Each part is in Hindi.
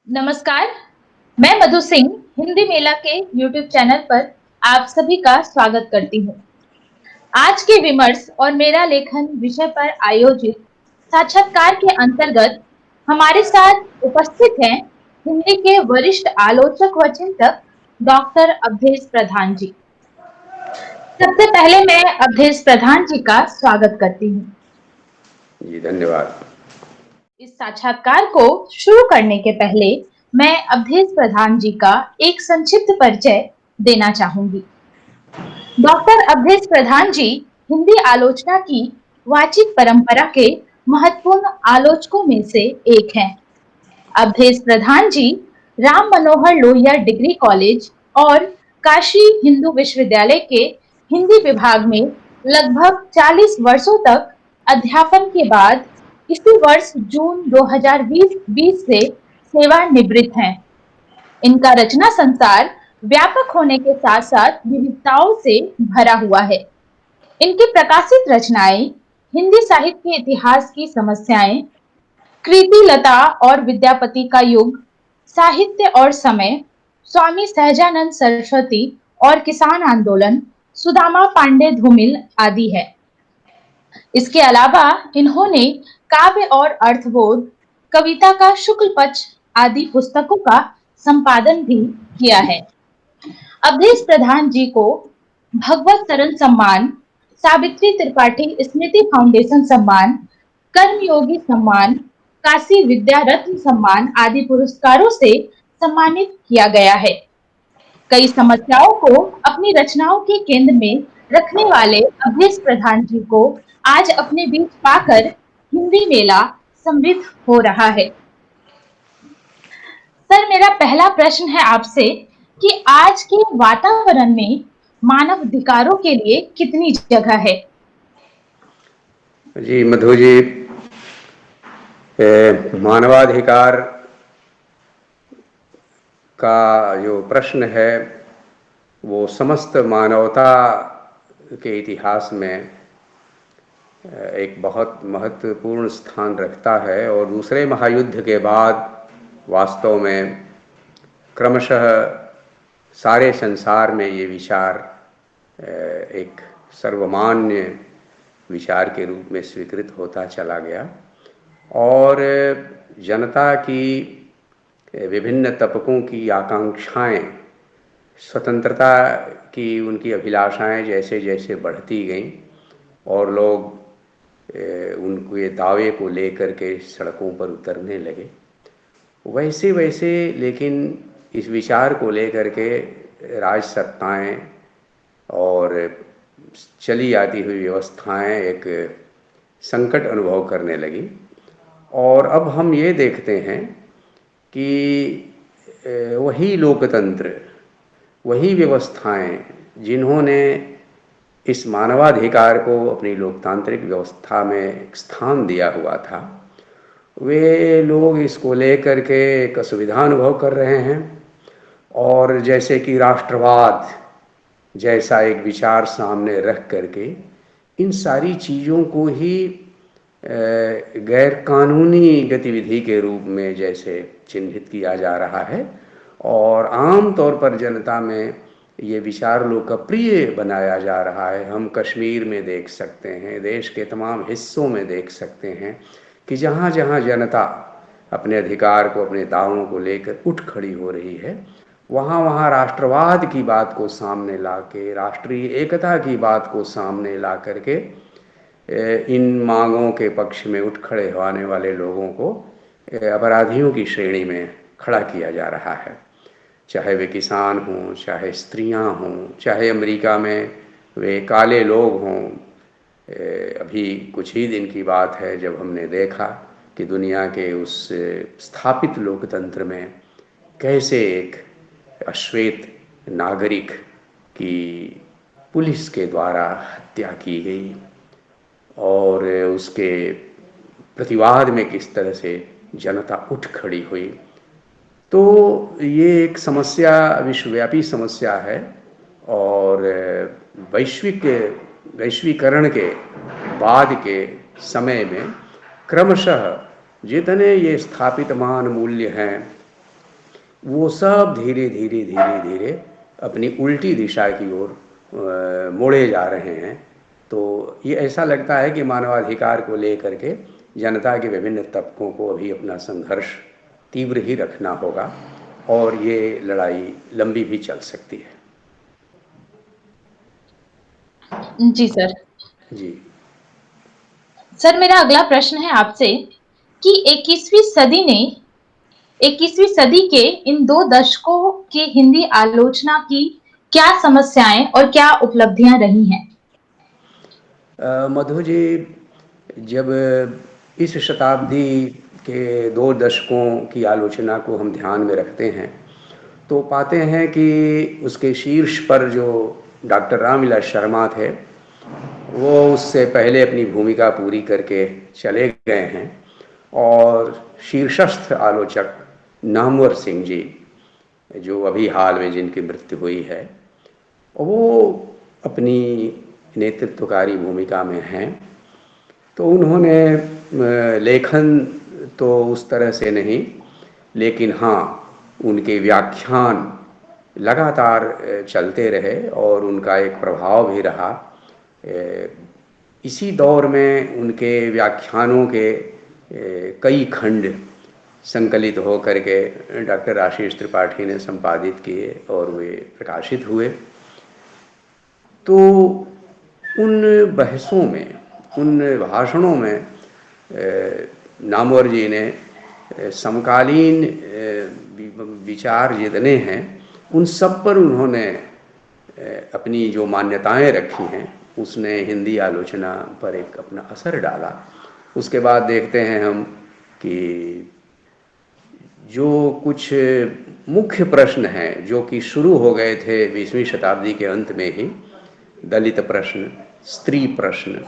नमस्कार, मैं मधु सिंह हिंदी मेला के यूट्यूब चैनल पर आप सभी का स्वागत करती हूँ। आज के विमर्श और मेरा लेखन विषय पर आयोजित साक्षात्कार के अंतर्गत हमारे साथ उपस्थित हैं हिंदी के वरिष्ठ आलोचक व चिंतक डॉक्टर अवधेश प्रधान जी। सबसे पहले मैं अवधेश प्रधान जी का स्वागत करती हूँ। जी धन्यवाद। इस साक्षात्कार को शुरू करने के पहले मैं अवधेश प्रधान जी का एक संक्षिप्त परिचय देना चाहूंगी। डॉक्टर अवधेश प्रधान जी हिंदी आलोचना की वाचिक परंपरा के महत्वपूर्ण आलोचकों में से एक हैं। अवधेश प्रधान जी राम मनोहर लोहिया डिग्री कॉलेज और काशी हिंदू विश्वविद्यालय के हिंदी विभाग में लगभग 40 वर्षों तक अध्यापन के बाद इसी वर्ष जून 2020 से सेवानिवृत्त हैं। इनका रचना संसार व्यापक होने के साथ साथ विविधताओं से भरा हुआ है। इनकी प्रकाशित रचनाएं हिंदी साहित्य के इतिहास की समस्याएं, कृति लता और विद्यापति का युग, साहित्य और समय, स्वामी सहजानंद सरस्वती और किसान आंदोलन, सुदामा पांडे धूमिल आदि है। इसके अलावा इन्होंने काव्य और अर्थबोध, कविता का शुक्ल पक्ष आदि पुस्तकों का संपादन भी किया है। अवधेश प्रधान जी को भगवत सरन सम्मान, सावित्री त्रिपाठी स्मृति फाउंडेशन सम्मान, कर्मयोगी सम्मान, काशी विद्या रत्न सम्मान आदि पुरस्कारों से सम्मानित किया गया है। कई समस्याओं को अपनी रचनाओं के केंद्र में रखने वाले अवधेश प्रधान जी को आज अपने बीच पाकर हिंदी मेला समृद्ध हो रहा है। सर, मेरा पहला प्रश्न है आपसे कि आज के वातावरण में मानव अधिकारों के लिए कितनी जगह है? जी मधु जी, मानवाधिकार का जो प्रश्न है वो समस्त मानवता के इतिहास में एक बहुत महत्वपूर्ण स्थान रखता है और दूसरे महायुद्ध के बाद वास्तव में क्रमशः सारे संसार में ये विचार एक सर्वमान्य विचार के रूप में स्वीकृत होता चला गया और जनता की विभिन्न तबकों की आकांक्षाएं, स्वतंत्रता की उनकी अभिलाषाएं जैसे जैसे बढ़ती गईं और लोग उनके दावे को लेकर के सड़कों पर उतरने लगे, वैसे वैसे लेकिन इस विचार को लेकर के राज सत्ताएं और चली आती हुई व्यवस्थाएं एक संकट अनुभव करने लगी। और अब हम ये देखते हैं कि वही लोकतंत्र, वही व्यवस्थाएं जिन्होंने इस मानवाधिकार को अपनी लोकतांत्रिक व्यवस्था में एक स्थान दिया हुआ था, वे लोग इसको लेकर के एक असुविधा अनुभव कर रहे हैं और जैसे कि राष्ट्रवाद जैसा एक विचार सामने रख करके इन सारी चीज़ों को ही गैर कानूनी गतिविधि के रूप में जैसे चिन्हित किया जा रहा है और आम तौर पर जनता में ये विचार लोकप्रिय बनाया जा रहा है। हम कश्मीर में देख सकते हैं, देश के तमाम हिस्सों में देख सकते हैं कि जहाँ जहाँ जनता अपने अधिकार को, अपने दावों को लेकर उठ खड़ी हो रही है, वहाँ वहाँ राष्ट्रवाद की बात को सामने ला के, राष्ट्रीय एकता की बात को सामने ला करके इन मांगों के पक्ष में उठ खड़े होने वाले लोगों को अपराधियों की श्रेणी में खड़ा किया जा रहा है। चाहे वे किसान हों, चाहे स्त्रियां हों, चाहे अमेरिका में वे काले लोग हों। अभी कुछ ही दिन की बात है जब हमने देखा कि दुनिया के उस स्थापित लोकतंत्र में कैसे एक अश्वेत नागरिक की पुलिस के द्वारा हत्या की गई और उसके प्रतिवाद में किस तरह से जनता उठ खड़ी हुई। तो ये एक समस्या, विश्वव्यापी समस्या है और वैश्वीकरण के बाद के समय में क्रमशः जितने ये स्थापित मान मूल्य हैं वो सब धीरे धीरे धीरे धीरे अपनी उल्टी दिशा की ओर मोड़े जा रहे हैं। तो ये ऐसा लगता है कि मानवाधिकार को लेकर के जनता के विभिन्न तबकों को अभी अपना संघर्ष तीव्र ही रखना होगा और ये लड़ाई लंबी भी चल सकती है। जी सर। जी। सर, मेरा अगला प्रश्न है आपसे कि 21वीं सदी के इन 2 दशकों की हिंदी आलोचना की क्या समस्याएं और क्या उपलब्धियां रही हैं? मधु जी, जब इस शताब्दी के 2 दशकों की आलोचना को हम ध्यान में रखते हैं तो पाते हैं कि उसके शीर्ष पर जो डॉक्टर रामविलास शर्मा थे वो उससे पहले अपनी भूमिका पूरी करके चले गए हैं और शीर्षस्थ आलोचक नामवर सिंह जी, जो अभी हाल में जिनकी मृत्यु हुई है, वो अपनी नेतृत्वकारी भूमिका में हैं। तो उन्होंने लेखन तो उस तरह से नहीं, लेकिन हाँ उनके व्याख्यान लगातार चलते रहे और उनका एक प्रभाव भी रहा। इसी दौर में उनके व्याख्यानों के कई खंड संकलित हो करके डॉक्टर आशीष त्रिपाठी ने संपादित किए और वे प्रकाशित हुए। तो उन बहसों में, उन भाषणों में नामवर जी ने समकालीन विचार जितने हैं उन सब पर उन्होंने अपनी जो मान्यताएं रखी हैं उसने हिंदी आलोचना पर एक अपना असर डाला। उसके बाद देखते हैं हम कि जो कुछ मुख्य प्रश्न हैं जो कि शुरू हो गए थे 20वीं शताब्दी के अंत में ही, दलित प्रश्न, स्त्री प्रश्न,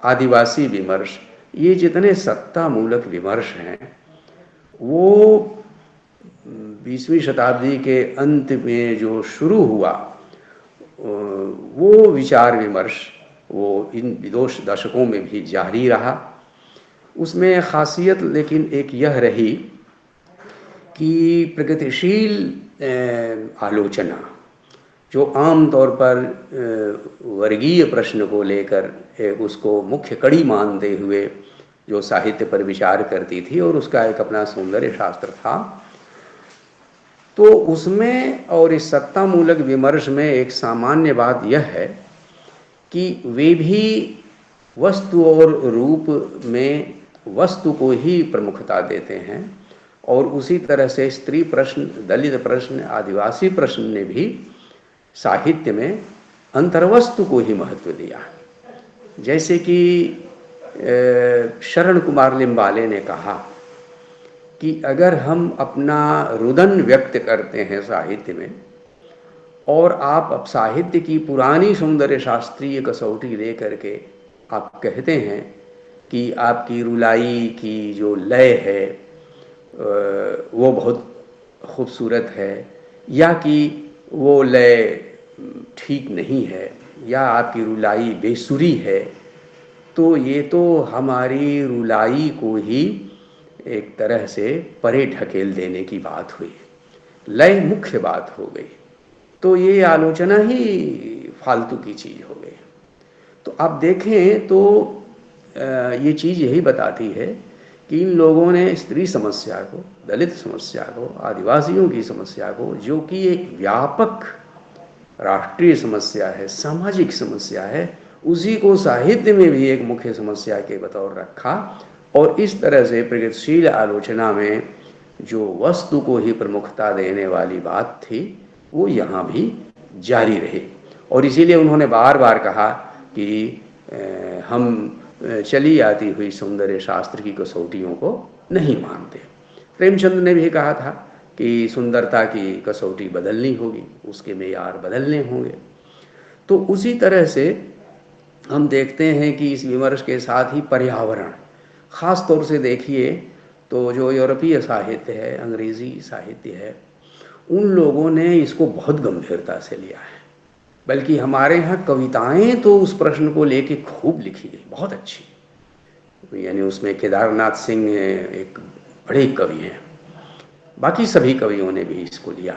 आदिवासी विमर्श, ये जितने सत्तामूलक विमर्श हैं वो 20वीं शताब्दी के अंत में जो शुरू हुआ वो विचार विमर्श वो इन 2 दशकों में भी जारी रहा। उसमें खासियत लेकिन एक यह रही कि प्रगतिशील आलोचना जो आम तौर पर वर्गीय प्रश्न को लेकर उसको मुख्य कड़ी मानते हुए जो साहित्य पर विचार करती थी और उसका एक अपना सौंदर्य शास्त्र था, तो उसमें और इस सत्तामूलक विमर्श में एक सामान्य बात यह है कि वे भी वस्तु और रूप में वस्तु को ही प्रमुखता देते हैं और उसी तरह से स्त्री प्रश्न, दलित प्रश्न, आदिवासी प्रश्न ने भी साहित्य में अंतर्वस्तु को ही महत्व दिया। जैसे कि शरण कुमार लिम्बाले ने कहा कि अगर हम अपना रुदन व्यक्त करते हैं साहित्य में और आप अब साहित्य की पुरानी सौंदर्य शास्त्रीय कसौटी ले करके आप कहते हैं कि आपकी रुलाई की जो लय है वो बहुत खूबसूरत है या कि वो लय ठीक नहीं है या आपकी रुलाई बेसुरी है, तो ये तो हमारी रुलाई को ही एक तरह से परे ढकेल देने की बात हुई, लय मुख्य बात हो गई, तो ये आलोचना ही फालतू की चीज़ हो गई। तो आप देखें तो ये चीज़ यही बताती है कि इन लोगों ने स्त्री समस्या को, दलित समस्या को, आदिवासियों की समस्या को, जो कि एक व्यापक राष्ट्रीय समस्या है, सामाजिक समस्या है, उसी को साहित्य में भी एक मुख्य समस्या के बतौर रखा और इस तरह से प्रगतिशील आलोचना में जो वस्तु को ही प्रमुखता देने वाली बात थी वो यहाँ भी जारी रही। और इसीलिए उन्होंने बार बार कहा कि हम चली आती हुई सौंदर्य शास्त्र की कसौटियों को नहीं मानते। प्रेमचंद ने भी कहा था कि सुंदरता की कसौटी बदलनी होगी, उसके मेयार बदलने होंगे। तो उसी तरह से हम देखते हैं कि इस विमर्श के साथ ही पर्यावरण, ख़ास तौर से देखिए तो जो यूरोपीय साहित्य है, अंग्रेज़ी साहित्य है, उन लोगों ने इसको बहुत गंभीरता से लिया है। बल्कि हमारे यहाँ कविताएं तो उस प्रश्न को लेके खूब लिखी गई, बहुत अच्छी। यानी उसमें केदारनाथ सिंह एक बड़े कवि हैं, बाकी सभी कवियों ने भी इसको लिया,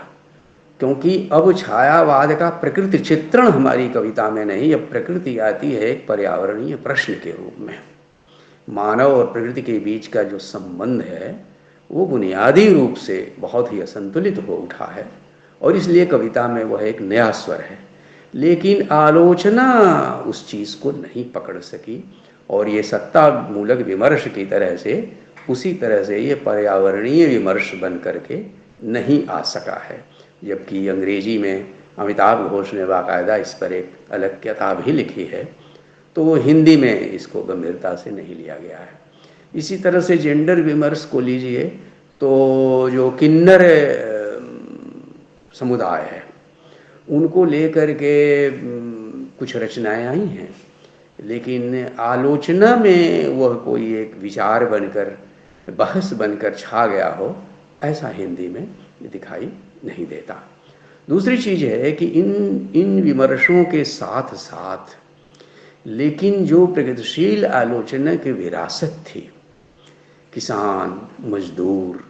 क्योंकि अब छायावाद का प्रकृति चित्रण हमारी कविता में नहीं, अब प्रकृति आती है एक पर्यावरणीय प्रश्न के रूप में। मानव और प्रकृति के बीच का जो संबंध है वो बुनियादी रूप से बहुत ही असंतुलित हो उठा है, और इसलिए कविता में वह एक नया स्वर है। लेकिन आलोचना उस चीज़ को नहीं पकड़ सकी, और ये सत्ता मूलक विमर्श की तरह से, उसी तरह से ये पर्यावरणीय विमर्श बन करके नहीं आ सका है। जबकि अंग्रेजी में अमिताभ घोष ने बाकायदा इस पर एक अलग किताब ही लिखी है, तो वो हिंदी में इसको गंभीरता से नहीं लिया गया है। इसी तरह से जेंडर विमर्श को लीजिए, तो जो किन्नर समुदाय है उनको लेकर के कुछ रचनाएं आई हैं, लेकिन आलोचना में वह कोई एक विचार बनकर, बहस बनकर छा गया हो, ऐसा हिंदी में दिखाई नहीं देता। दूसरी चीज़ है कि इन विमर्शों के साथ साथ लेकिन जो प्रगतिशील आलोचना की विरासत थी, किसान, मजदूर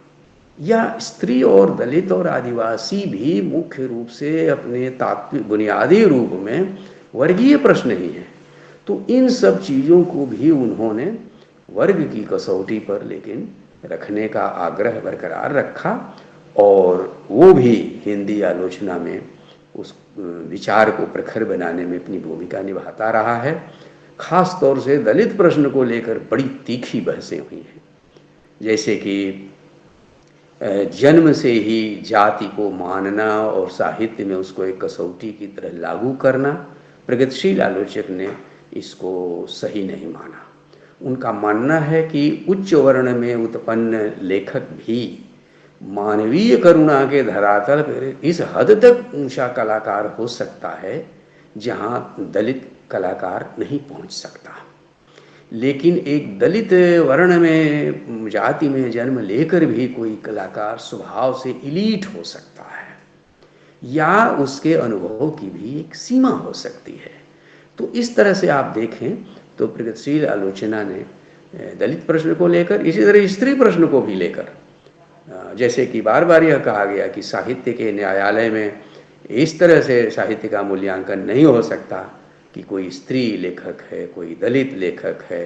या स्त्री और दलित और आदिवासी भी मुख्य रूप से अपने तात्विक बुनियादी रूप में वर्गीय प्रश्न ही हैं। तो इन सब चीज़ों को भी उन्होंने वर्ग की कसौटी पर लेकिन रखने का आग्रह बरकरार रखा, और वो भी हिंदी आलोचना में उस विचार को प्रखर बनाने में अपनी भूमिका निभाता रहा है। खास तौर से दलित प्रश्न को लेकर बड़ी तीखी बहसें हुई हैं, जैसे कि जन्म से ही जाति को मानना और साहित्य में उसको एक कसौटी की तरह लागू करना, प्रगतिशील आलोचक ने इसको सही नहीं माना। उनका मानना है कि उच्च वर्ण में उत्पन्न लेखक भी मानवीय करुणा के धरातल पर इस हद तक ऊंचा कलाकार हो सकता है जहां दलित कलाकार नहीं पहुंच सकता। लेकिन एक दलित वर्ण में, जाति में जन्म लेकर भी कोई कलाकार स्वभाव से इलीट हो सकता है, या उसके अनुभव की भी एक सीमा हो सकती है। तो इस तरह से आप देखें तो प्रगतिशील आलोचना ने दलित प्रश्न को लेकर, इसी तरह स्त्री प्रश्न को भी लेकर, जैसे कि बार बार यह कहा गया कि साहित्य के न्यायालय में इस तरह से साहित्य का मूल्यांकन नहीं हो सकता कि कोई स्त्री लेखक है, कोई दलित लेखक है,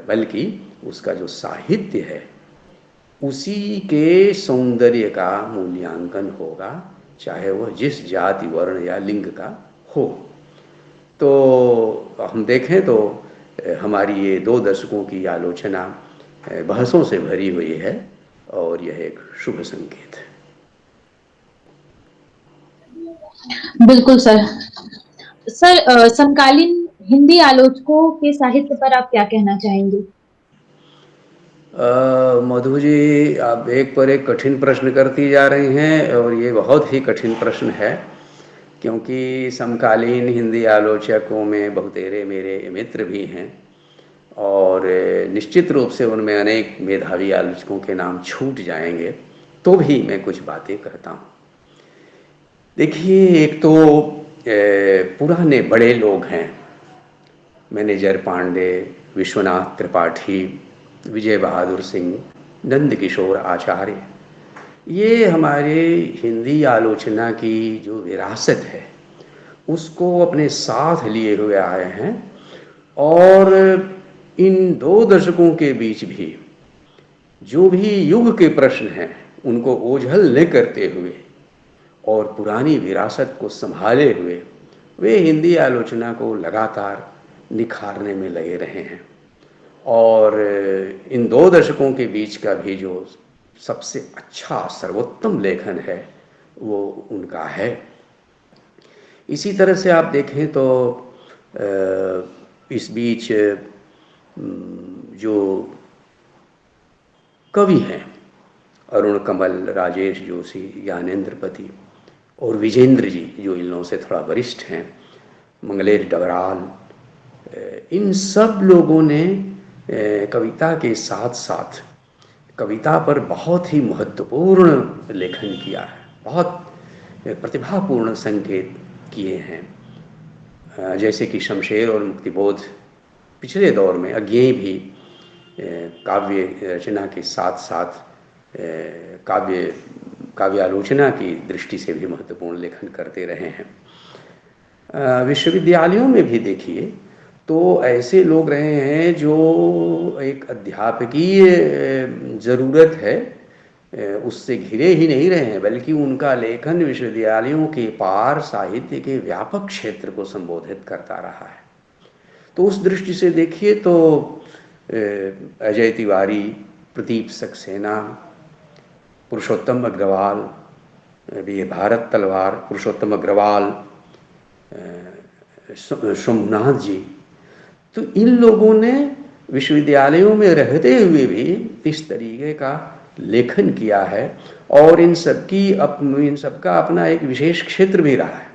बल्कि उसका जो साहित्य है उसी के सौंदर्य का मूल्यांकन होगा, चाहे वह जिस जाति, वर्ण या लिंग का हो। तो हम देखें तो हमारी ये 2 दशकों की आलोचना बहसों से भरी हुई है, और यह एक शुभ संकेत है। बिल्कुल सर। समकालीन हिंदी आलोचकों के साहित्य पर आप क्या कहना चाहेंगे? मधु जी, आप एक पर एक कठिन प्रश्न करती जा रही हैं, और ये बहुत ही कठिन प्रश्न है, क्योंकि समकालीन हिंदी आलोचकों में बहुतेरे मेरे मित्र भी हैं, और निश्चित रूप से उनमें अनेक मेधावी आलोचकों के नाम छूट जाएंगे, तो भी मैं कुछ बातें कहता हूँ। देखिए, एक तो पुराने बड़े लोग हैं, मैनेजर पांडे, विश्वनाथ त्रिपाठी, विजय बहादुर सिंह, नंद किशोर आचार्य, ये हमारे हिंदी आलोचना की जो विरासत है उसको अपने साथ लिए हुए आए हैं, और इन 2 दशकों के बीच भी जो भी युग के प्रश्न हैं उनको ओझल न करते हुए और पुरानी विरासत को संभाले हुए वे हिंदी आलोचना को लगातार निखारने में लगे रहे हैं। और इन 2 दशकों के बीच का भी जो सबसे अच्छा सर्वोत्तम लेखन है वो उनका है। इसी तरह से आप देखें तो इस बीच जो कवि हैं, अरुण कमल, राजेश जोशी, ज्ञानेंद्रपति और विजेंद्र जी, जो इन लोगों से थोड़ा वरिष्ठ हैं, मंगलेश डबराल, इन सब लोगों ने कविता के साथ साथ कविता पर बहुत ही महत्वपूर्ण लेखन किया है, बहुत प्रतिभापूर्ण संकेत किए हैं। जैसे कि शमशेर और मुक्तिबोध पिछले दौर में अज्ञेय भी काव्य रचना के साथ साथ काव्य काव्यालोचना की दृष्टि से भी महत्वपूर्ण लेखन करते रहे हैं। विश्वविद्यालयों में भी देखिए तो ऐसे लोग रहे हैं जो एक अध्यापकीय ज़रूरत है उससे घिरे ही नहीं रहे हैं, बल्कि उनका लेखन विश्वविद्यालयों के पार साहित्य के व्यापक क्षेत्र को संबोधित करता रहा है। तो उस दृष्टि से देखिए तो अजय तिवारी, प्रदीप सक्सेना, पुरुषोत्तम अग्रवाल, अभी भारत तलवार, पुरुषोत्तम अग्रवाल, सोमनाथ जी, तो इन लोगों ने विश्वविद्यालयों में रहते हुए भी इस तरीके का लेखन किया है और इन सबका अपना एक विशेष क्षेत्र भी रहा है।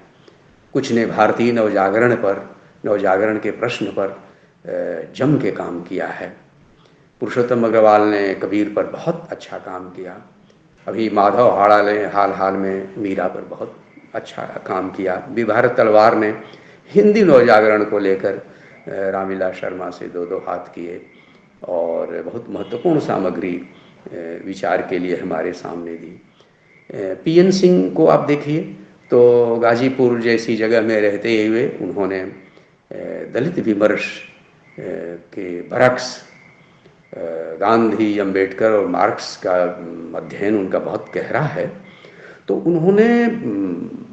कुछ ने भारतीय नवजागरण के प्रश्न पर जम के काम किया है। पुरुषोत्तम अग्रवाल ने कबीर पर बहुत अच्छा काम किया। अभी माधव हाड़ा ने हाल में मीरा पर बहुत अच्छा काम किया। भी भारत तलवार ने हिंदी नवजागरण को लेकर रामविलास शर्मा से दो हाथ किए और बहुत महत्वपूर्ण सामग्री विचार के लिए हमारे सामने दी। पीएन सिंह को आप देखिए तो गाजीपुर जैसी जगह में रहते हुए उन्होंने दलित विमर्श के बरक्स गांधी, अंबेडकर और मार्क्स का अध्ययन उनका बहुत गहरा है। तो उन्होंने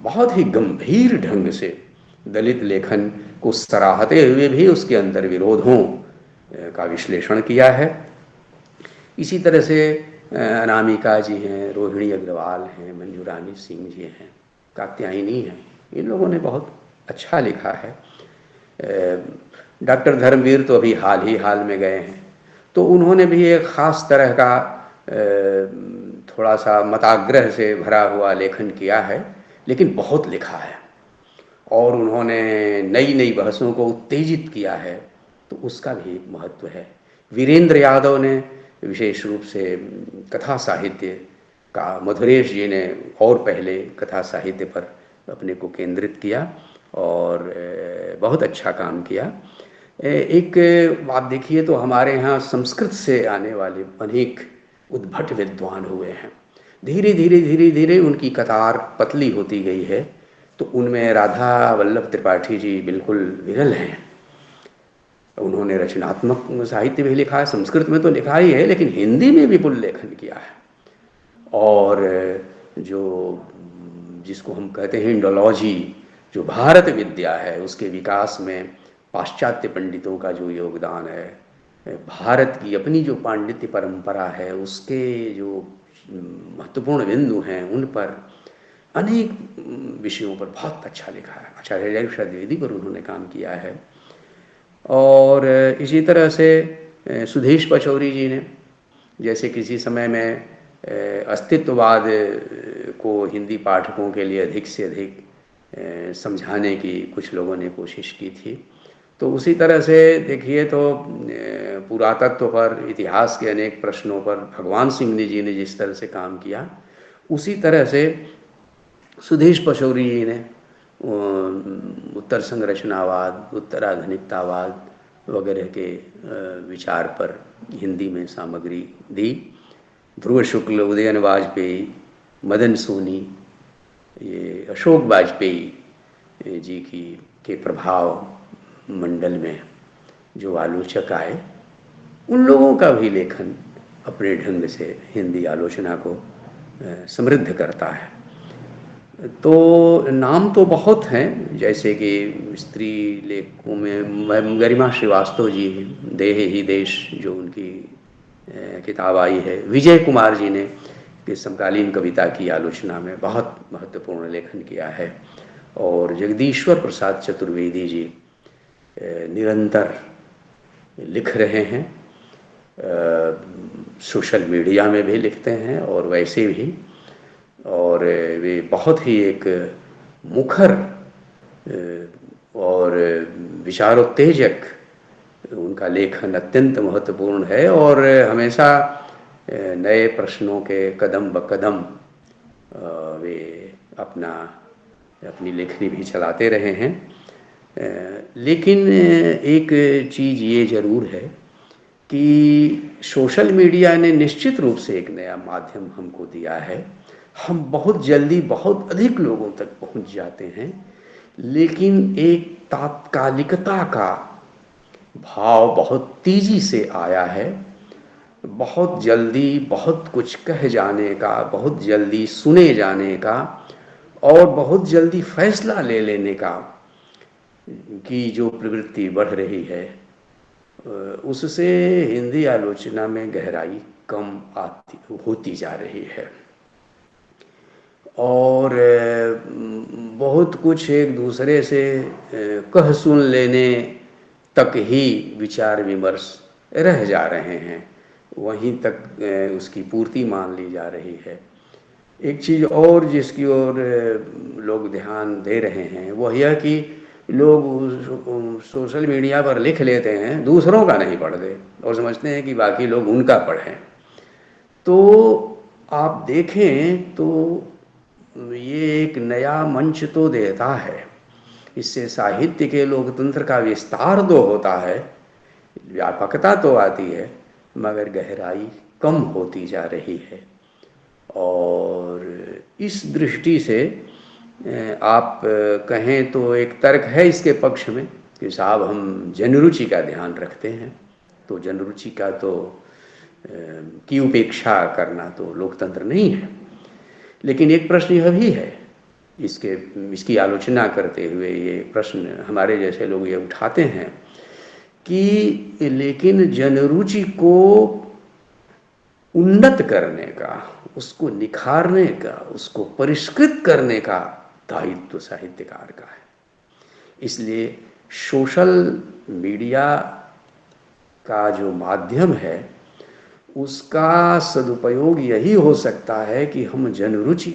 बहुत ही गंभीर ढंग से दलित लेखन को सराहते हुए भी उसके अंतर विरोधों का विश्लेषण किया है। इसी तरह से अनामिका जी हैं, रोहिणी अग्रवाल हैं, मंजूरानी सिंह जी हैं, कात्यायनी हैं, इन लोगों ने बहुत अच्छा लिखा है। डॉक्टर धर्मवीर तो अभी हाल में गए हैं, तो उन्होंने भी एक ख़ास तरह का थोड़ा सा मताग्रह से भरा हुआ लेखन किया है, लेकिन बहुत लिखा है और उन्होंने नई बहसों को उत्तेजित किया है, तो उसका भी महत्व है। वीरेंद्र यादव ने विशेष रूप से कथा साहित्य का, मधुरेश जी ने और पहले कथा साहित्य पर अपने को केंद्रित किया और बहुत अच्छा काम किया। एक आप देखिए तो हमारे यहाँ संस्कृत से आने वाले अनेक उद्भट विद्वान हुए हैं। धीरे धीरे उनकी कतार पतली होती गई है, तो उनमें राधा वल्लभ त्रिपाठी जी बिल्कुल विरल हैं। उन्होंने रचनात्मक साहित्य भी लिखा है, संस्कृत में तो लिखा ही है, लेकिन हिंदी में विपुल लेखन किया है। और जिसको हम कहते हैं इंडोलॉजी, जो भारत विद्या है उसके विकास में पाश्चात्य पंडितों का जो योगदान है, भारत की अपनी जो पांडित्य परंपरा है उसके जो महत्वपूर्ण बिंदु हैं, उन पर अनेक विषयों पर बहुत अच्छा लिखा है। आचार्य जयप्रसाद द्विवेदी पर उन्होंने काम किया है। और इसी तरह से सुधीश पचौरी जी ने, जैसे किसी समय में अस्तित्ववाद को हिंदी पाठकों के लिए अधिक से अधिक समझाने की कुछ लोगों ने कोशिश की थी, तो उसी तरह से देखिए तो पुरातत्व पर, इतिहास के अनेक प्रश्नों पर भगवान सिंह जी ने जिस तरह से काम किया, उसी तरह से सुधीश पचौरी जी ने उत्तर संरचनावाद, उत्तराधुनिकतावाद वगैरह के विचार पर हिंदी में सामग्री दी। ध्रुव शुक्ल, उदयन वाजपेयी, मदन सोनी, ये अशोक वाजपेयी जी के प्रभाव मंडल में जो आलोचक आए, उन लोगों का भी लेखन अपने ढंग से हिंदी आलोचना को समृद्ध करता है। तो नाम तो बहुत हैं, जैसे कि स्त्री लेखकों में गरिमा श्रीवास्तव जी, देह ही देश जो उनकी किताब आई है, विजय कुमार जी ने कि समकालीन कविता की आलोचना में बहुत महत्वपूर्ण लेखन किया है, और जगदीश्वर प्रसाद चतुर्वेदी जी निरंतर लिख रहे हैं, सोशल मीडिया में भी लिखते हैं और वैसे भी, और वे बहुत ही एक मुखर और विचारोत्तेजक, उनका लेखन अत्यंत महत्वपूर्ण है और हमेशा नए प्रश्नों के कदम ब कदम वे अपनी लेखनी भी चलाते रहे हैं। लेकिन एक चीज़ ये ज़रूर है कि सोशल मीडिया ने निश्चित रूप से एक नया माध्यम हमको दिया है। हम बहुत जल्दी बहुत अधिक लोगों तक पहुंच जाते हैं, लेकिन एक तात्कालिकता का भाव बहुत तेज़ी से आया है। बहुत जल्दी बहुत कुछ कह जाने का, बहुत जल्दी सुने जाने का और बहुत जल्दी फैसला ले लेने का की जो प्रवृत्ति बढ़ रही है, उससे हिंदी आलोचना में गहराई कम आती होती जा रही है। और बहुत कुछ एक दूसरे से कह सुन लेने तक ही विचार विमर्श रह जा रहे हैं, वहीं तक उसकी पूर्ति मान ली जा रही है। एक चीज़ और जिसकी ओर लोग ध्यान दे रहे हैं वह यह कि लोग सोशल मीडिया पर लिख लेते हैं, दूसरों का नहीं पढ़ते और समझते हैं कि बाकी लोग उनका पढ़ें। तो आप देखें तो ये एक नया मंच तो देता है, इससे साहित्य के लोकतंत्र का विस्तार तो होता है, व्यापकता तो आती है, मगर गहराई कम होती जा रही है। और इस दृष्टि से आप कहें तो एक तर्क है इसके पक्ष में कि साहब हम जनरुचि का ध्यान रखते हैं, तो जनरुचि का तो की उपेक्षा करना तो लोकतंत्र नहीं है। लेकिन एक प्रश्न यह भी है, इसकी आलोचना करते हुए ये प्रश्न हमारे जैसे लोग ये उठाते हैं कि लेकिन जनरुचि को उन्नत करने का, उसको निखारने का, उसको परिष्कृत करने का दायित्व साहित्यकार का है। इसलिए सोशल मीडिया का जो माध्यम है उसका सदुपयोग यही हो सकता है कि हम जनरुचि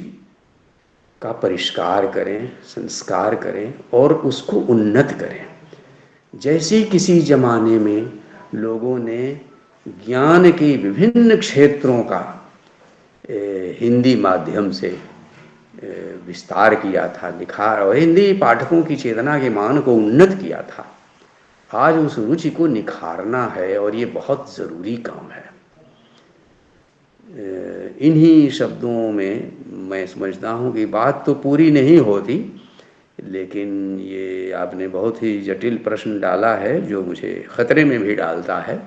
का परिष्कार करें, संस्कार करें और उसको उन्नत करें। जैसे किसी ज़माने में लोगों ने ज्ञान के विभिन्न क्षेत्रों का हिंदी माध्यम से विस्तार किया था, निखार और हिंदी पाठकों की चेतना के मान को उन्नत किया था, आज उस रुचि को निखारना है और ये बहुत ज़रूरी काम है। इन्हीं शब्दों में मैं समझता हूँ कि बात तो पूरी नहीं होती, लेकिन ये आपने बहुत ही जटिल प्रश्न डाला है जो मुझे ख़तरे में भी डालता है।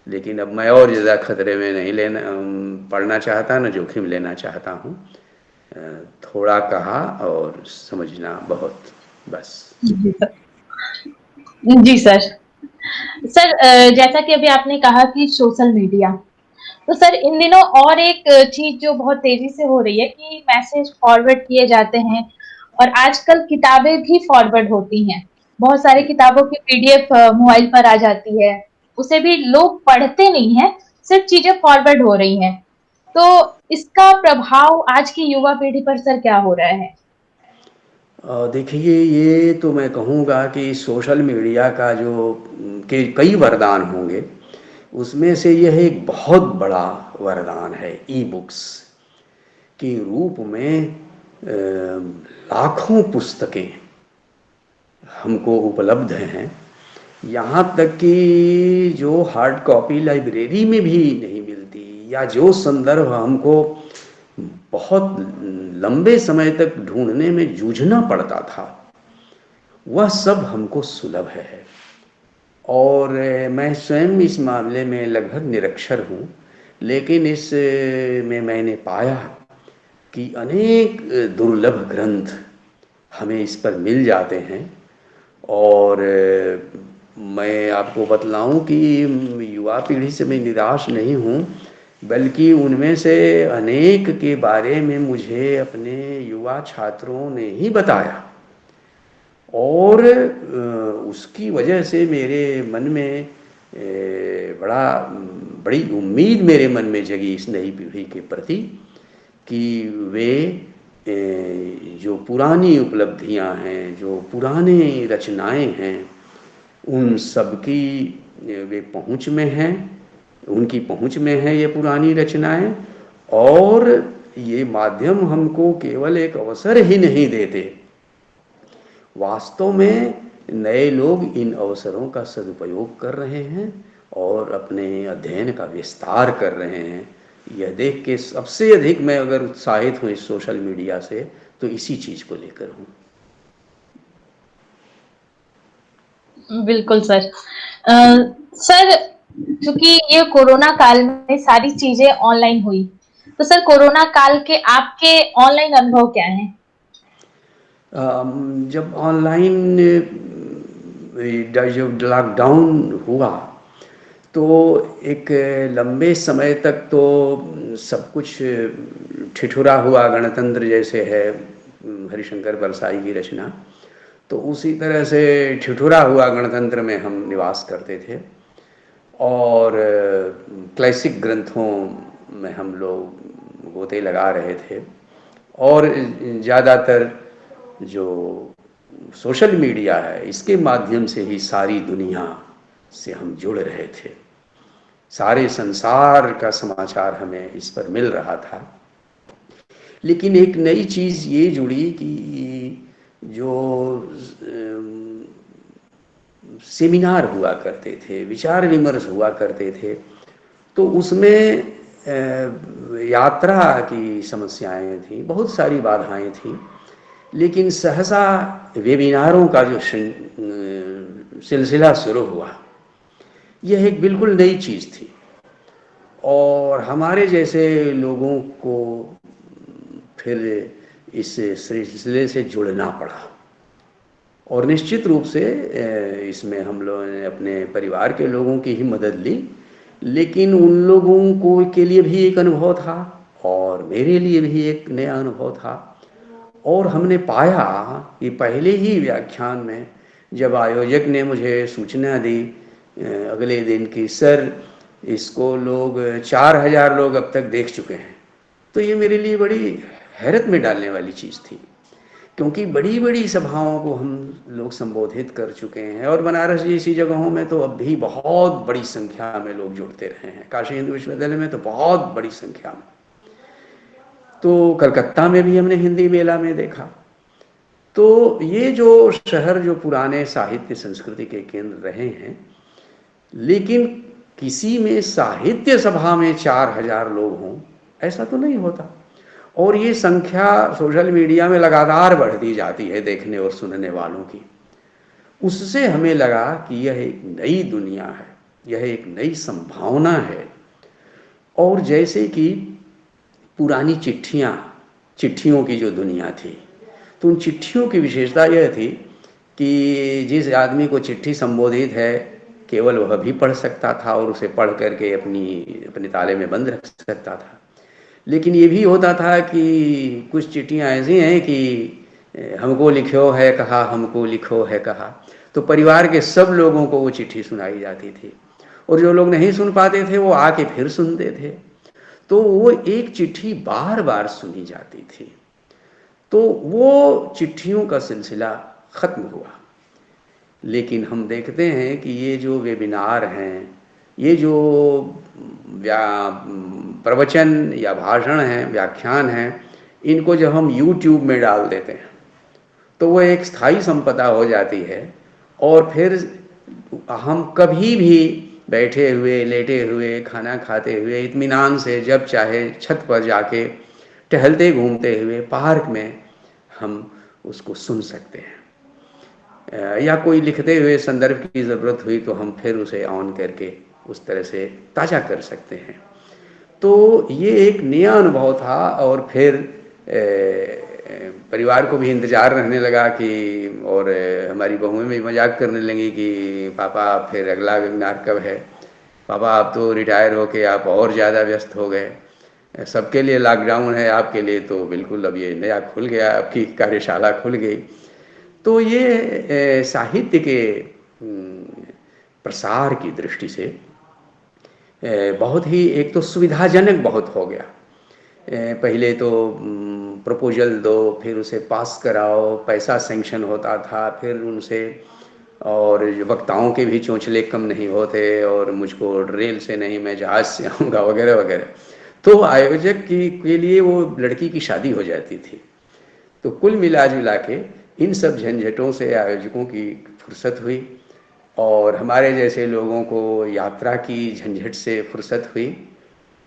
लेकिन अब मैं और ज़्यादा ख़तरे में नहीं पड़ना चाहता, न जोखिम लेना चाहता हूँ। थोड़ा कहा और समझना बहुत, बस। जी सर। जी सर। सर जैसा कि अभी आपने कहा कि सोशल मीडिया, तो सर इन दिनों और एक चीज जो बहुत तेजी से हो रही है कि मैसेज फॉरवर्ड किए जाते हैं और आजकल किताबें भी फॉरवर्ड होती हैं। बहुत सारी किताबों की पीडीएफ मोबाइल पर आ जाती है, उसे भी लोग पढ़ते नहीं हैं, सिर्फ चीजें फॉरवर्ड हो रही हैं। तो इसका प्रभाव आज की युवा पीढ़ी पर सर क्या हो रहा है? देखिए, ये तो मैं कहूँगा कि सोशल मीडिया का जो के कई वरदान होंगे, उसमें से यह एक बहुत बड़ा वरदान है ई बुक्स के रूप में। लाखों पुस्तकें हमको उपलब्ध हैं, यहाँ तक कि जो हार्ड कॉपी लाइब्रेरी में भी नहीं मिलती, या जो संदर्भ हमको बहुत लंबे समय तक ढूंढने में जूझना पड़ता था, वह सब हमको सुलभ है। और मैं स्वयं इस मामले में लगभग निरक्षर हूँ, लेकिन इस में मैंने पाया कि अनेक दुर्लभ ग्रंथ हमें इस पर मिल जाते हैं। और मैं आपको बतलाऊं कि युवा पीढ़ी से मैं निराश नहीं हूँ, बल्कि उनमें से अनेक के बारे में मुझे अपने युवा छात्रों ने ही बताया, और उसकी वजह से मेरे मन में बड़ी उम्मीद मेरे मन में जगी इस नई पीढ़ी के प्रति कि वे जो पुरानी उपलब्धियां हैं, जो पुराने रचनाएं हैं, उन सब की वे पहुंच में हैं, उनकी पहुंच में है ये पुरानी रचनाएं। और ये माध्यम हमको केवल एक अवसर ही नहीं देते, वास्तव में नए लोग इन अवसरों का सदुपयोग कर रहे हैं और अपने अध्ययन का विस्तार कर रहे हैं। यह देख के सबसे अधिक मैं अगर उत्साहित हूँ इस सोशल मीडिया से, तो इसी चीज़ को लेकर हूँ। बिल्कुल सर। सर, चूँकि ये कोरोना काल में सारी चीज़ें ऑनलाइन हुई, तो सर कोरोना काल के आपके ऑनलाइन अनुभव क्या हैं? जब ऑनलाइन जब लॉकडाउन हुआ, तो एक लंबे समय तक तो सब कुछ ठिठुरा हुआ, गणतंत्र जैसे है हरिशंकर परसाई की रचना, तो उसी तरह से ठिठुरा हुआ गणतंत्र में हम निवास करते थे। और क्लासिक ग्रंथों में हम लोग गोते लगा रहे थे, और ज़्यादातर जो सोशल मीडिया है इसके माध्यम से ही सारी दुनिया से हम जुड़ रहे थे। सारे संसार का समाचार हमें इस पर मिल रहा था। लेकिन एक नई चीज़ ये जुड़ी कि जो सेमिनार हुआ करते थे, विचार विमर्श हुआ करते थे, तो उसमें यात्रा की समस्याएं थी, बहुत सारी बाधाएं थी। लेकिन सहसा वेबिनारों का जो सिलसिला शुरू हुआ, यह एक बिल्कुल नई चीज़ थी, और हमारे जैसे लोगों को फिर इस सिलसिले से जुड़ना पड़ा। और निश्चित रूप से इसमें हम लोगों ने अपने परिवार के लोगों की ही मदद ली, लेकिन उन लोगों को के लिए भी एक अनुभव था और मेरे लिए भी एक नया अनुभव था। और हमने पाया कि पहले ही व्याख्यान में जब आयोजक ने मुझे सूचना दी अगले दिन की, सर इसको लोग 4000 लोग अब तक देख चुके हैं, तो ये मेरे लिए बड़ी हैरत में डालने वाली चीज़ थी, क्योंकि बड़ी बड़ी सभाओं को हम लोग संबोधित कर चुके हैं, और बनारस जैसी जगहों में तो अब भी बहुत बड़ी संख्या में लोग जुड़ते रहे हैं। काशी हिंदू विश्वविद्यालय में तो बहुत बड़ी संख्या में, तो कलकत्ता में भी हमने हिंदी मेला में देखा। तो ये जो शहर जो पुराने साहित्य संस्कृति के केंद्र रहे हैं, लेकिन किसी में साहित्य सभा में 4000 लोग हों, ऐसा तो नहीं होता। और ये संख्या सोशल मीडिया में लगातार बढ़ती जाती है देखने और सुनने वालों की। उससे हमें लगा कि यह एक नई दुनिया है, यह एक नई संभावना है। और जैसे कि पुरानी चिट्ठियों की जो दुनिया थी, तो उन चिट्ठियों की विशेषता यह थी कि जिस आदमी को चिट्ठी संबोधित है, केवल वह भी पढ़ सकता था और उसे पढ़ करके अपने ताले में बंद रख सकता था। लेकिन ये भी होता था कि कुछ चिट्ठियाँ ऐसी हैं कि हमको लिखो है कहा, हमको लिखो है कहा, तो परिवार के सब लोगों को वो चिट्ठी सुनाई जाती थी, और जो लोग नहीं सुन पाते थे वो आके फिर सुनते थे। तो वो एक चिट्ठी बार बार सुनी जाती थी। तो वो चिट्ठियों का सिलसिला ख़त्म हुआ। लेकिन हम देखते हैं कि ये जो वेबिनार हैं, ये जो प्रवचन या भाषण हैं, व्याख्यान हैं, इनको जब हम YouTube में डाल देते हैं तो वो एक स्थायी संपदा हो जाती है, और फिर हम कभी भी बैठे हुए, लेटे हुए, खाना खाते हुए इत्मीनान से जब चाहे छत पर जाके टहलते घूमते हुए पार्क में हम उसको सुन सकते हैं। या कोई लिखते हुए संदर्भ की ज़रूरत हुई तो हम फिर उसे ऑन करके उस तरह से ताज़ा कर सकते हैं। तो ये एक नया अनुभव था, और फिर परिवार को भी इंतज़ार रहने लगा कि, और हमारी बहुएं भी मजाक करने लगी कि पापा फिर अगला वेबिनार कब है, पापा आप तो रिटायर होके आप और ज़्यादा व्यस्त हो गए, सबके लिए लॉकडाउन है, आपके लिए तो बिल्कुल अब ये नया खुल गया, आपकी कार्यशाला खुल गई। तो ये साहित्य के प्रसार की दृष्टि से बहुत ही एक तो सुविधाजनक बहुत हो गया। पहले तो प्रपोजल दो, फिर उसे पास कराओ, पैसा सेंक्शन होता था, फिर उनसे, और वक्ताओं के भी चोंचले कम नहीं होते, और मुझको रेल से नहीं मैं जहाज़ से आऊँगा वगैरह वगैरह। तो आयोजक के लिए वो लड़की की शादी हो जाती थी। तो कुल मिला जुला के इन सब झंझटों से आयोजकों की फुर्सत हुई, और हमारे जैसे लोगों को यात्रा की झंझट से फुर्सत हुई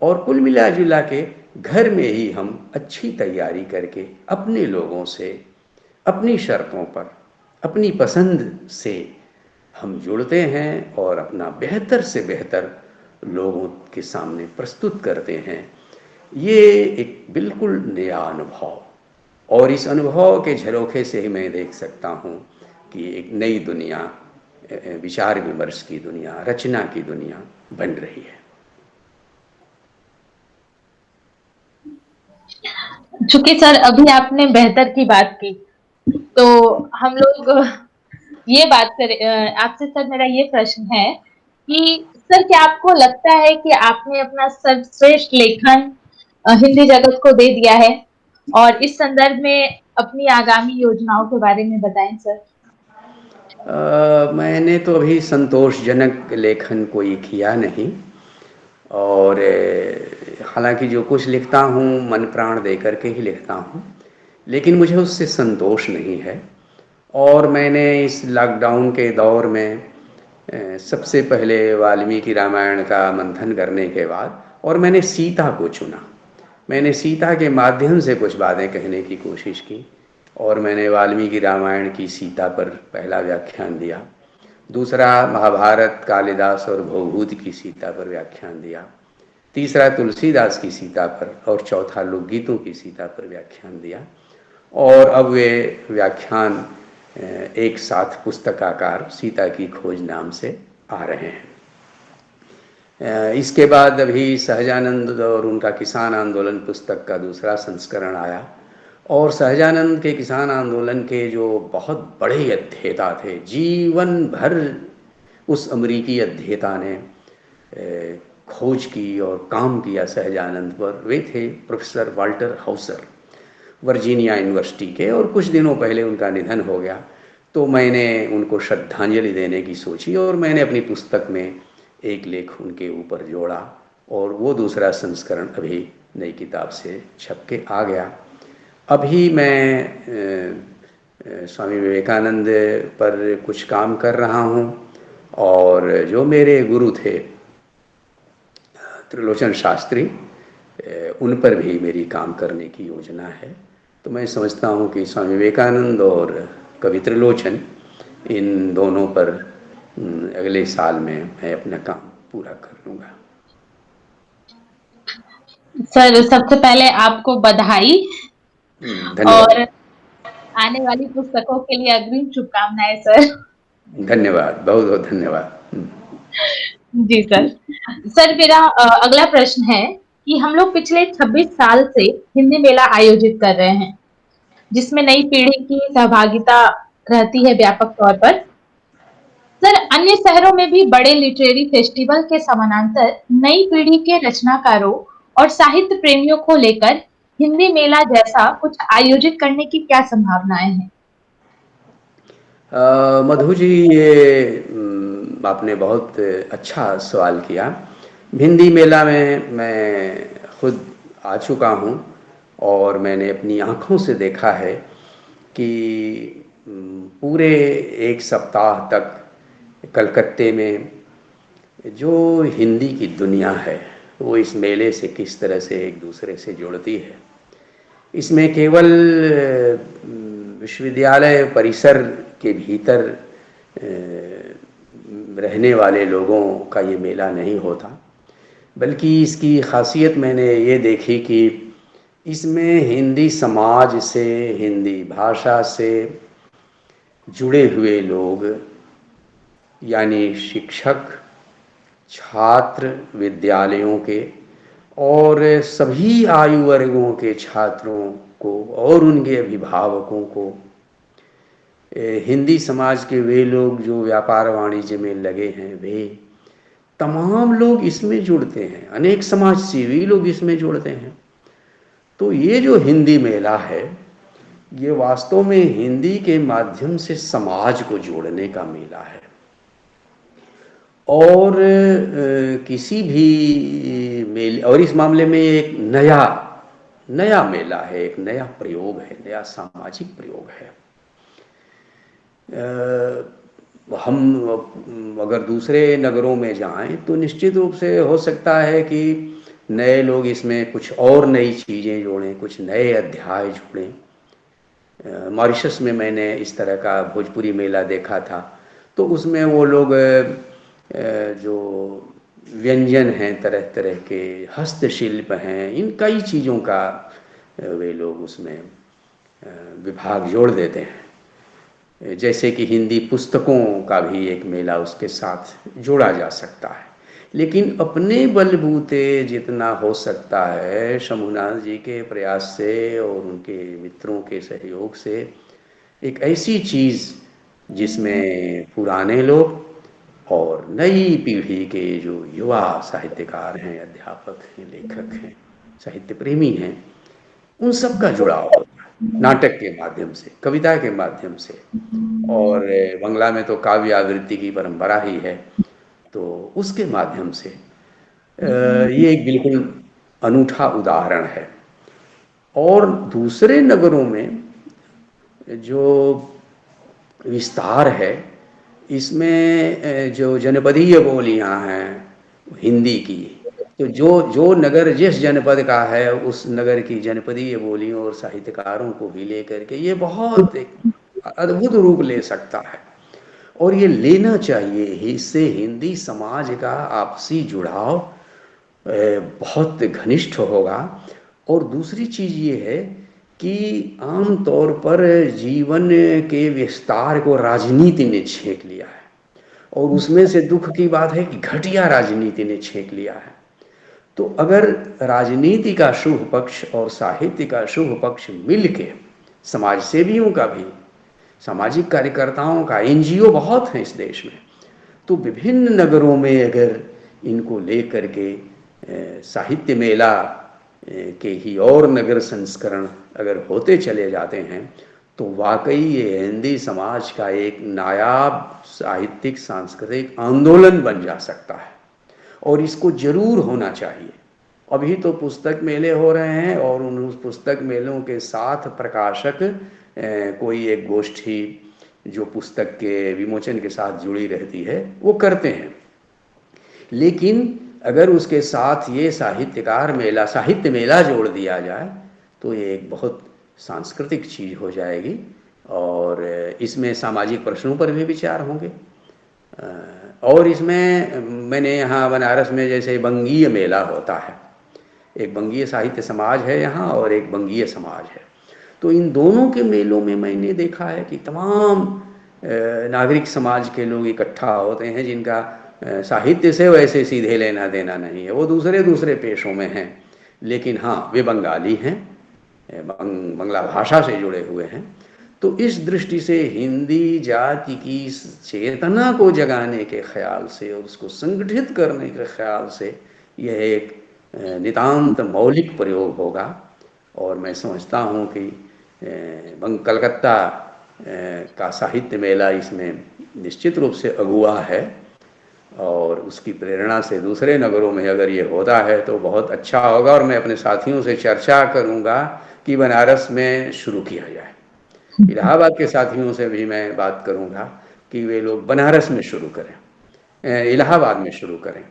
और कुल मिला जुला के घर में ही हम अच्छी तैयारी करके अपने लोगों से अपनी शर्तों पर अपनी पसंद से हम जुड़ते हैं और अपना बेहतर से बेहतर लोगों के सामने प्रस्तुत करते हैं। ये एक बिल्कुल नया अनुभव, और इस अनुभव के झरोखे से ही मैं देख सकता हूँ कि एक नई दुनिया, विचार विमर्श की दुनिया, रचना की दुनिया बन रही है। चूंकि सर अभी आपने बेहतर की बात की, तो हम लोग ये बात करें, आपसे सर मेरा ये प्रश्न है कि सर क्या आपको लगता है कि आपने अपना सर्वश्रेष्ठ लेखन हिंदी जगत को दे दिया है? और इस संदर्भ में अपनी आगामी योजनाओं के बारे में बताएं सर। मैंने तो अभी संतोषजनक लेखन कोई किया नहीं, और हालांकि जो कुछ लिखता हूँ मन प्राण दे करके ही लिखता हूँ, लेकिन मुझे उससे संतोष नहीं है। और मैंने इस लॉकडाउन के दौर में सबसे पहले वाल्मीकि रामायण का मंथन करने के बाद और मैंने सीता को चुना। मैंने सीता के माध्यम से कुछ बातें कहने की कोशिश की, और मैंने वाल्मीकि रामायण की सीता पर पहला व्याख्यान दिया, दूसरा महाभारत कालिदास और भवभूति की सीता पर व्याख्यान दिया, तीसरा तुलसीदास की सीता पर, और चौथा लोकगीतों की सीता पर व्याख्यान दिया। और अब वे व्याख्यान एक साथ पुस्तकाकार सीता की खोज नाम से आ रहे हैं। इसके बाद अभी सहजानंद और उनका किसान आंदोलन पुस्तक का दूसरा संस्करण आया, और सहजानंद के किसान आंदोलन के जो बहुत बड़े अध्येता थे, जीवन भर उस अमरीकी अध्येता ने खोज की और काम किया सहजानंद पर, वे थे professor Walter Hauser, Virginia university के, और कुछ दिनों पहले उनका निधन हो गया। तो मैंने उनको श्रद्धांजलि देने की सोची और मैंने अपनी पुस्तक में एक लेख उनके ऊपर जोड़ा, और वो दूसरा संस्करण अभी नई किताब से छप के आ गया। अभी मैं स्वामी विवेकानंद पर कुछ काम कर रहा हूँ, और जो मेरे गुरु थे त्रिलोचन शास्त्री, उन पर भी मेरी काम करने की योजना है। तो मैं समझता हूँ कि स्वामी विवेकानंद और कवि त्रिलोचन, इन दोनों पर अगले साल में मैं अपना काम पूरा कर लूँगा। सर सबसे पहले आपको बधाई, धन्यवाद। और आने वाली पुस्तकों के लिए अग्रिम शुभकामनाएं सर। धन्यवाद, बहुत बहुत धन्यवाद। जी सर। सर मेरा अगला प्रश्न है कि हम लोग पिछले 26 साल से हिंदी मेला आयोजित कर रहे हैं, जिसमें नई पीढ़ी की सहभागिता रहती है व्यापक तौर पर। सर अन्य शहरों में भी बड़े लिटरेरी फेस्टिवल के समानांतर नई पीढ़ी के रचनाकारों और साहित्य प्रेमियों को लेकर हिंदी मेला जैसा कुछ आयोजित करने की क्या संभावनाएं हैं? मधु जी, ये आपने बहुत अच्छा सवाल किया। हिंदी मेला में मैं खुद आ चुका हूँ, और मैंने अपनी आँखों से देखा है कि पूरे एक सप्ताह तक कलकत्ते में जो हिंदी की दुनिया है वो इस मेले से किस तरह से एक दूसरे से जुड़ती है। इसमें केवल विश्वविद्यालय परिसर के भीतर रहने वाले लोगों का ये मेला नहीं होता, बल्कि इसकी खासियत मैंने ये देखी कि इसमें हिंदी समाज से, हिंदी भाषा से जुड़े हुए लोग, यानी शिक्षक, छात्र विद्यालयों के और सभी आयु वर्गों के छात्रों को और उनके अभिभावकों को, हिंदी समाज के वे लोग जो व्यापार वाणिज्य में लगे हैं, वे तमाम लोग इसमें जुड़ते हैं, अनेक समाज सेवी लोग इसमें जुड़ते हैं। तो ये जो हिंदी मेला है, ये वास्तव में हिंदी के माध्यम से समाज को जोड़ने का मेला है। और किसी भी मेले, और इस मामले में एक नया मेला है, एक नया प्रयोग है, नया सामाजिक प्रयोग है। हम अगर दूसरे नगरों में जाएँ तो निश्चित रूप से हो सकता है कि नए लोग इसमें कुछ और नई चीज़ें जोड़ें, कुछ नए अध्याय जोड़ें। मॉरिशस में मैंने इस तरह का भोजपुरी मेला देखा था, तो उसमें वो लोग जो व्यंजन हैं तरह-तरह के, हस्तशिल्प हैं, इन कई चीज़ों का वे लोग उसमें विभाग जोड़ देते हैं। जैसे कि हिंदी पुस्तकों का भी एक मेला उसके साथ जोड़ा जा सकता है। लेकिन अपने बलबूते जितना हो सकता है शंभुनाथ जी के प्रयास से और उनके मित्रों के सहयोग से एक ऐसी चीज़ जिसमें पुराने लोग और नई पीढ़ी के जो युवा साहित्यकार हैं, अध्यापक हैं, लेखक हैं, साहित्य प्रेमी हैं, उन सब का जुड़ाव होता है। नाटक के माध्यम से, कविता के माध्यम से, और बंगला में तो काव्य आवृत्ति की परंपरा ही है, तो उसके माध्यम से ये एक बिल्कुल अनूठा उदाहरण है। और दूसरे नगरों में जो विस्तार है, इसमें जो जनपदीय बोलियाँ हैं हिंदी की, तो जो जो नगर जिस जनपद का है उस नगर की जनपदीय बोलियों और साहित्यकारों को भी लेकर के ये बहुत एक अद्भुत रूप ले सकता है, और ये लेना चाहिए। इससे हिंदी समाज का आपसी जुड़ाव बहुत घनिष्ठ होगा। और दूसरी चीज़ ये है कि आम तौर पर जीवन के विस्तार को राजनीति ने छेक लिया है, और उसमें से दुख की बात है कि घटिया राजनीति ने छेक लिया है। तो अगर राजनीति का शुभ पक्ष और साहित्य का शुभ पक्ष मिलके, समाज सेवियों का भी, सामाजिक कार्यकर्ताओं का, एनजीओ बहुत हैं इस देश में, तो विभिन्न नगरों में अगर इनको लेकर के साहित्य मेला के ही और नगर संस्करण अगर होते चले जाते हैं, तो वाकई ये हिंदी समाज का एक नायाब साहित्यिक सांस्कृतिक आंदोलन बन जा सकता है, और इसको जरूर होना चाहिए। अभी तो पुस्तक मेले हो रहे हैं, और उन पुस्तक मेलों के साथ प्रकाशक कोई एक गोष्ठी जो पुस्तक के विमोचन के साथ जुड़ी रहती है वो करते हैं। लेकिन अगर उसके साथ ये साहित्यकार मेला, साहित्य मेला जोड़ दिया जाए तो ये एक बहुत सांस्कृतिक चीज़ हो जाएगी, और इसमें सामाजिक प्रश्नों पर भी विचार होंगे। और इसमें मैंने यहाँ बनारस में जैसे बंगीय मेला होता है, एक बंगीय साहित्य समाज है यहाँ और एक बंगीय समाज है, तो इन दोनों के मेलों में मैंने देखा है कि तमाम नागरिक समाज के लोग इकट्ठा होते हैं जिनका साहित्य से वैसे सीधे लेना देना नहीं है, वो दूसरे दूसरे पेशों में हैं, लेकिन हाँ वे बंगाली हैं, बंगला भाषा से जुड़े हुए हैं। तो इस दृष्टि से हिंदी जाति की चेतना को जगाने के ख्याल से और उसको संगठित करने के ख्याल से यह एक नितांत मौलिक प्रयोग होगा। और मैं समझता हूँ कि कलकत्ता का साहित्य मेला इसमें निश्चित रूप से अगुआ है, और उसकी प्रेरणा से दूसरे नगरों में अगर ये होता है तो बहुत अच्छा होगा। और मैं अपने साथियों से चर्चा करूँगा कि बनारस में शुरू किया जाए। इलाहाबाद के साथियों से भी मैं बात करूँगा कि वे लोग बनारस में शुरू करें, इलाहाबाद में शुरू करें,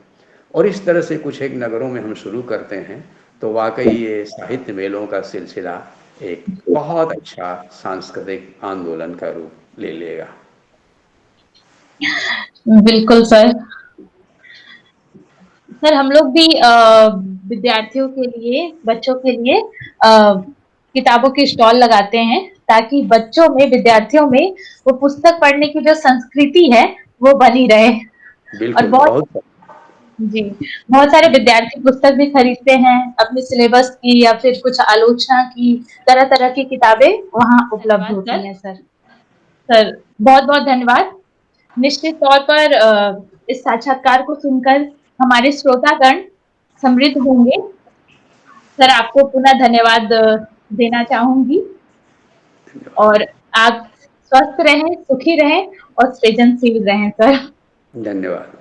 और इस तरह से कुछ एक नगरों में हम शुरू करते हैं तो वाकई ये साहित्य मेलों का सिलसिला एक बहुत अच्छा सांस्कृतिक आंदोलन का रूप ले लेगा। बिल्कुल सर। सर हम लोग भी विद्यार्थियों के लिए, बच्चों के लिए किताबों के स्टॉल लगाते हैं ताकि बच्चों में, विद्यार्थियों में वो पुस्तक पढ़ने की जो संस्कृति है वो बनी रहे। और बिल्कुल, बहुत बहुत जी, बहुत सारे विद्यार्थी पुस्तक भी खरीदते हैं अपने सिलेबस की या फिर कुछ आलोचना की, तरह-तरह की किताबें वहाँ उपलब्ध होती हैं सर। सर बहुत-बहुत धन्यवाद। निश्चित तौर पर इस साक्षात्कार को सुनकर हमारे श्रोतागण समृद्ध होंगे। सर आपको पुनः धन्यवाद देना चाहूँगी, और आप स्वस्थ रहें, सुखी रहें और सृजनशील रहें सर। धन्यवाद।